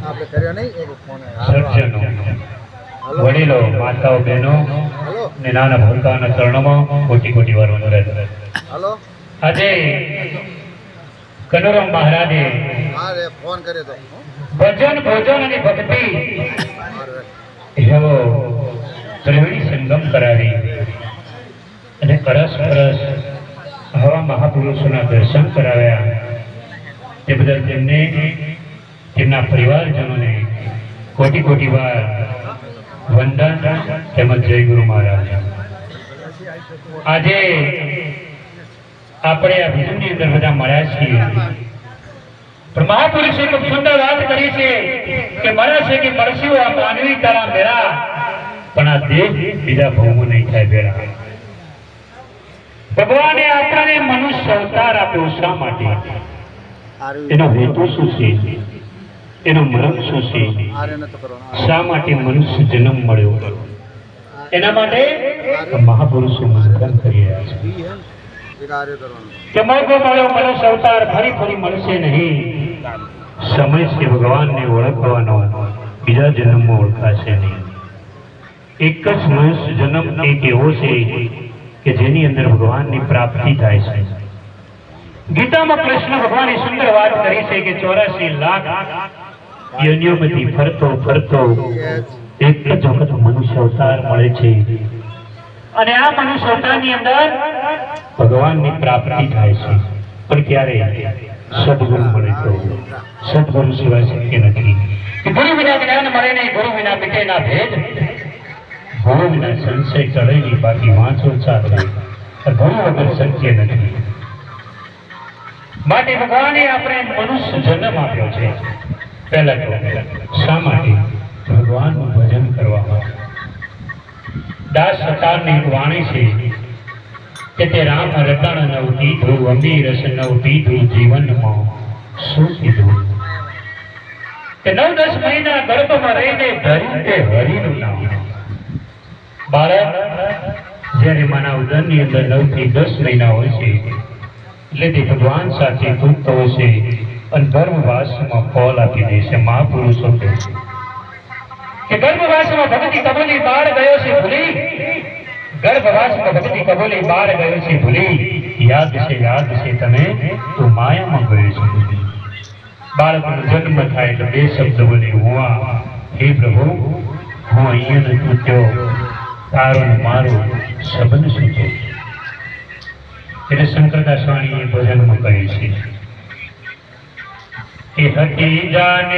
આપણે કર્યો નહીં એક ફોન સજ્જનો વડીલો માતાઓ બહેનો ને નાના ભક્તોના ચરણોમાં કોટી કોટી વાર વંદન. હાલો આજે કનોરમ મહારાજે ફોન કર્યો તો ભજન ભોજન અને ભક્તિ એવો ત્રિવેણી સંગમ કરાવી અને પરસ હવા મહાપુરુષોના દર્શન કરાવ્યા. તે બદલ તેમને તેમના પરિવારજનોને કોટી કોટી વાર વંદન તેમજ જય ગુરુ મહારાજ. આજે આપણે આ ભજનની અંદર બધા મળ્યા છીએ, પણ મહાપુરુષે ખૂબ સુંદર વાત કરી છે કે મળે છે કે મળશું આ માનવી તારા મેળા, પણ આ દેહ બીજા ભવમાં નહીં થાય બેડા. ભગવાને આપણને મનુષ્ય અવતાર આપ્યો શા માટે? એનો હેતુ શું છે? એનો મરમ શું છે? શા માટે મનુષ્ય જન્મ મળ્યો? એના માટે મહાપુરુષો મંથન કરી રહ્યા છે કે મોકો મળ્યો મનુષ્ય અવતાર ફરી ફરી મળશે નહીં. સમય છે ભગવાનને ઓળખવાનો, બીજા જન્મમાં ઓળખાશે નહીં. એક જ મનુષ્ય જન્મ એક એવો છે કે જેની અંદર ભગવાનની પ્રાપ્તિ થાય છે. ગીતામાં કૃષ્ણ ભગવાને સુંદર વાત કરી છે કે 84 લાખ યોનિઓમાંથી ફરતો ફરતો એક જ વખત મનુષ્ય અવતાર મળે છે, અને આ મનુષ્ય અવતારની અંદર ભગવાનની પ્રાપ્તિ થાય છે. પણ ક્યારે? સદગુરુ મળે તો. સદગુરુ સિવાય શક્ય નથી. ગુરુ વિના જ્ઞાન મળે નહીં, ગુરુ વિના મિટે ના ભેદ, ગુરુ વિના સંશય ટળે નહીં, બાકી વાંચો ચાલે. ગુરુ વગર શક્ય નથી. માટે ભગવાને આપણે મનુષ્ય જન્મ આપ્યો છે. પહેલા તો શા માટે? ભગવાનનું ભજન કરવા. દાસ સરકારની વાણી છે કે તે રામ રતન નવ કીધું, અમી રસ નવ પીધું, જીવનમાં શું કીધું? કે 9-10 મહિના ગર્ભમાં રહીને ધર્યું તે હરિનું નામ. બાળક જ્યારે માના ઉદરની અંદર 9 થી 10 મહિના હોય છે એટલે તે ભગવાન સાથે તૂટતો હશે અને ગર્ભવાસમાં ફળ આપી દેશે. મહાપુરુષો કહે છે કે ગર્ભવાસમાં ભક્તિ કબૂલી બહાર ગયો છે ભૂલી, ગર્ભવાસમાં ભક્તિ કબૂલી બહાર ગયો છે ભૂલી, યાદ છે તમે તું માયામાં ગયો છે ભૂલી. બાળકનો જન્મ થાય એટલે 2 શબ્દ બોલે, હું હે પ્રભુ હું અહીંયા નથી થયો, તારો ને મારો સંબંધ શું છે? એટલે શંકરદાસ વાણીએ ભજનમાં કહ્યું છે કે હટી જાને